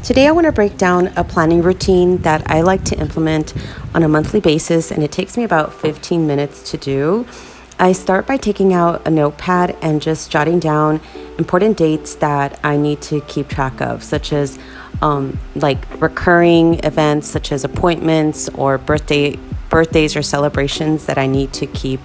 Today I want to break down a planning routine that I like to implement on a monthly basis, and it takes me about 15 minutes to do. I start by taking out a notepad and just jotting down important dates that I need to keep track of, such as like recurring events such as appointments or birthdays or celebrations that I need to keep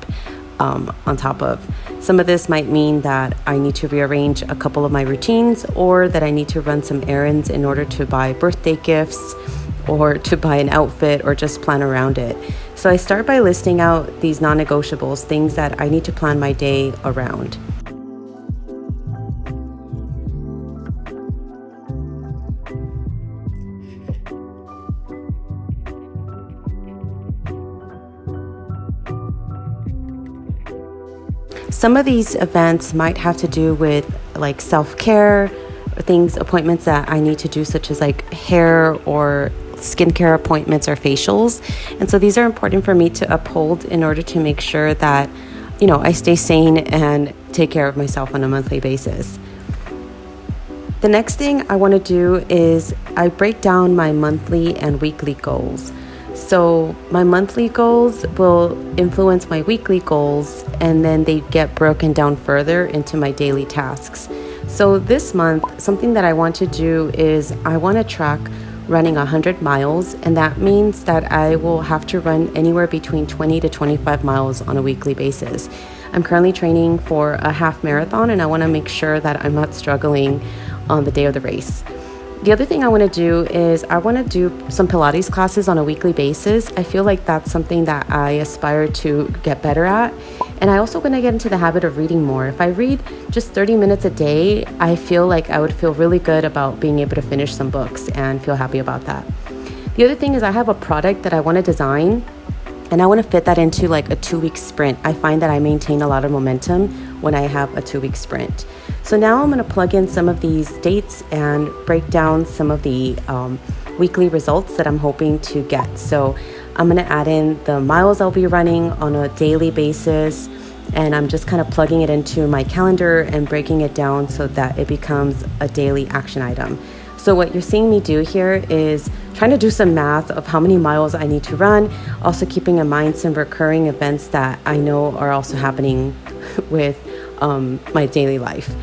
on top of. Some of this might mean that I need to rearrange a couple of my routines, or that I need to run some errands in order to buy birthday gifts or to buy an outfit or just plan around it. So I start by listing out these non-negotiables, things that I need to plan my day around. Some of these events might have to do with like self-care, appointments that I need to do, such as like hair or skincare appointments or facials. And so these are important for me to uphold in order to make sure that, I stay sane and take care of myself on a monthly basis. The next thing I want to do is I break down my monthly and weekly goals. So my monthly goals will influence my weekly goals, and then they get broken down further into my daily tasks. So this month, something that I want to do is I want to track running 100 miles, and that means that I will have to run anywhere between 20 to 25 miles on a weekly basis. I'm currently training for a half marathon, and I want to make sure that I'm not struggling on the day of the race. The other thing I want to do is I want to do some Pilates classes on a weekly basis. I feel like that's something that I aspire to get better at. And I also want to get into the habit of reading more. If I read just 30 minutes a day, I feel like I would feel really good about being able to finish some books and feel happy about that. The other thing is I have a product that I want to design, and I want to fit that into like a 2-week sprint. I find that I maintain a lot of momentum when I have a 2-week sprint. So now I'm going to plug in some of these dates and break down some of the weekly results that I'm hoping to get. So I'm going to add in the miles I'll be running on a daily basis, and I'm just kind of plugging it into my calendar and breaking it down so that it becomes a daily action item. So what you're seeing me do here is trying to do some math of how many miles I need to run, also keeping in mind some recurring events that I know are also happening with my daily life.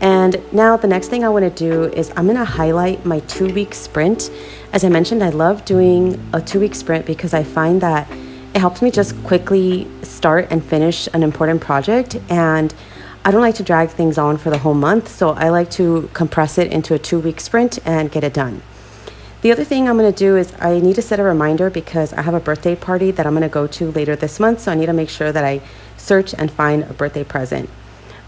And now the next thing I want to do is I'm going to highlight my 2-week sprint. As I mentioned, I love doing a 2-week sprint because I find that it helps me just quickly start and finish an important project, and I don't like to drag things on for the whole month, so I like to compress it into a 2-week sprint and get it done. The other thing I'm going to do is I need to set a reminder because I have a birthday party that I'm going to go to later this month, so I need to make sure that I search and find a birthday present.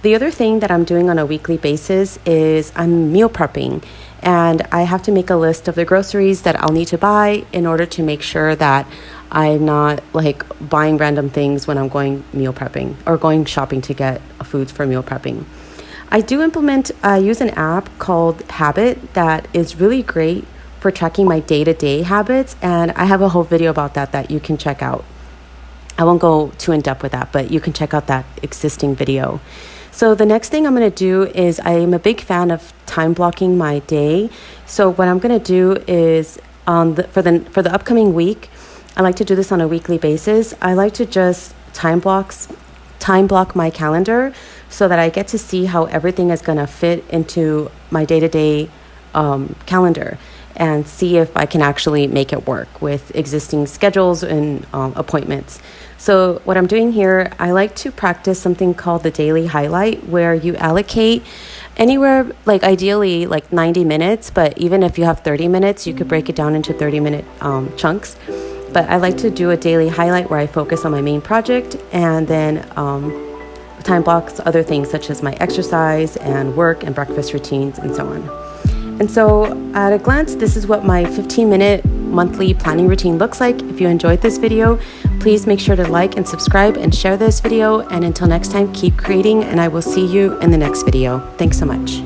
The other thing that I'm doing on a weekly basis is I'm meal prepping, and I have to make a list of the groceries that I'll need to buy in order to make sure that I'm not like buying random things when I'm going meal prepping or going shopping to get foods for meal prepping. I use an app called Habit that is really great for tracking my day-to-day habits, and I have a whole video about that you can check out. I won't go too in depth with that, but you can check out that existing video. So the next thing I'm going to do is I am a big fan of time blocking my day. So what I'm going to do is for the upcoming week, I like to do this on a weekly basis. I like to just time block my calendar so that I get to see how everything is going to fit into my day-to-day calendar, and see if I can actually make it work with existing schedules and appointments. So what I'm doing here, I like to practice something called the daily highlight, where you allocate anywhere, like ideally like 90 minutes, but even if you have 30 minutes, you could break it down into 30-minute chunks. But I like to do a daily highlight where I focus on my main project, and then time blocks other things such as my exercise and work and breakfast routines and so on. And so at a glance, this is what my 15-minute monthly planning routine looks like. If you enjoyed this video, please make sure to like and subscribe and share this video. And until next time, keep creating, and I will see you in the next video. Thanks so much.